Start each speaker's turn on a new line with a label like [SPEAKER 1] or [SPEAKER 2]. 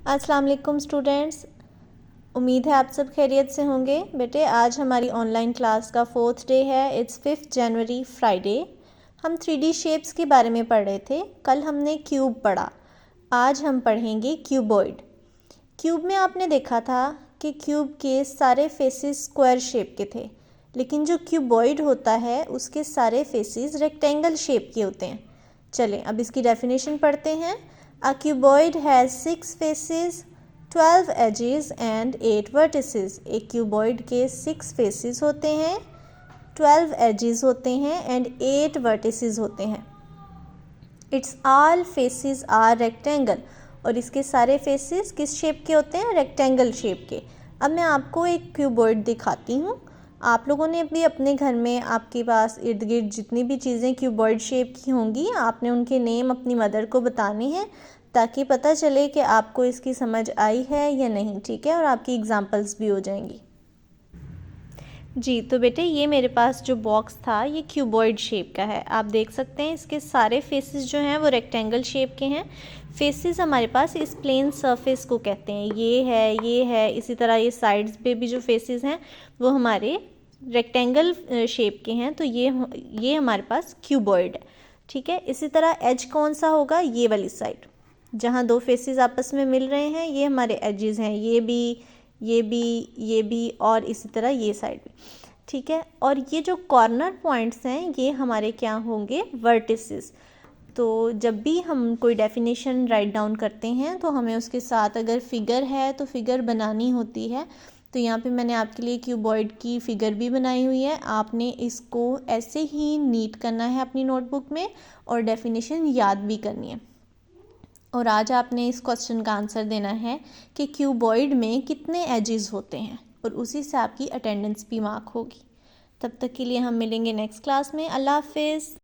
[SPEAKER 1] अस्सलाम वालेकुम स्टूडेंट्स, उम्मीद है आप सब खैरियत से होंगे। बेटे आज हमारी ऑनलाइन क्लास का 4th डे है। It's 5 January Friday. हम 3D शेप्स के बारे में पढ़ रहे थे। कल हमने क्यूब पढ़ा, आज हम पढ़ेंगे क्यूबॉइड। क्यूब में आपने देखा था कि क्यूब के सारे फेसेस स्क्वायर शेप के थे, लेकिन जो क्यूबॉइड होता है उसके सारे फेसेस रेक्टेंगल शेप के होते हैं। चलें अब इसकी डेफिनेशन पढ़ते हैं। A cuboid has 6 faces, 12 edges and 8 vertices। एक क्यूबॉइड के 6 फेसेस होते हैं, 12 edges होते हैं एंड 8 vertices होते हैं। Its all faces are rectangle। और इसके सारे फेसेस किस शेप के होते हैं? रेक्टेंगल शेप के। अब मैं आपको एक क्यूबॉइड दिखाती हूँ। आप लोगों ने भी अपने घर में, आपके पास इर्द गिर्द जितनी भी चीज़ें क्यूबॉइड शेप की होंगी, आपने उनके नेम अपनी मदर को बताने हैं ताकि पता चले कि आपको इसकी समझ आई है या नहीं। ठीक है, और आपकी एग्जांपल्स भी हो जाएंगी। जी तो बेटे ये मेरे पास जो बॉक्स था ये क्यूबॉइड शेप का है। आप देख सकते हैं इसके सारे फेसेस जो हैं वो रेक्टेंगल शेप के हैं। फेसेस हमारे पास इस प्लेन सरफेस को कहते हैं। ये है, इसी तरह ये साइड्स पे भी जो फेसेस हैं वो हमारे रेक्टेंगल शेप के हैं। तो ये हमारे पास क्यूबॉइड है। ठीक है, इसी तरह एज कौन सा होगा? ये वाली साइड जहाँ दो फेसेस आपस में मिल रहे हैं, ये हमारे एजेस हैं। ये भी और इसी तरह ये साइड भी। ठीक है, और ये जो कॉर्नर पॉइंट्स हैं ये हमारे क्या होंगे? वर्टिसेस। तो जब भी हम कोई डेफिनेशन राइट डाउन करते हैं तो हमें उसके साथ अगर फिगर है तो फिगर बनानी होती है। तो यहाँ पे मैंने आपके लिए क्यूबॉइड की फिगर भी बनाई हुई है। आपने इसको ऐसे ही नीट करना है अपनी नोटबुक में और डेफिनेशन याद भी करनी है। और आज आपने इस क्वेश्चन का आंसर देना है कि क्यूबॉइड में कितने एजेस होते हैं, और उसी से आपकी अटेंडेंस भी मार्क होगी। तब तक के लिए हम मिलेंगे नेक्स्ट क्लास में। अल्लाह हाफिज़।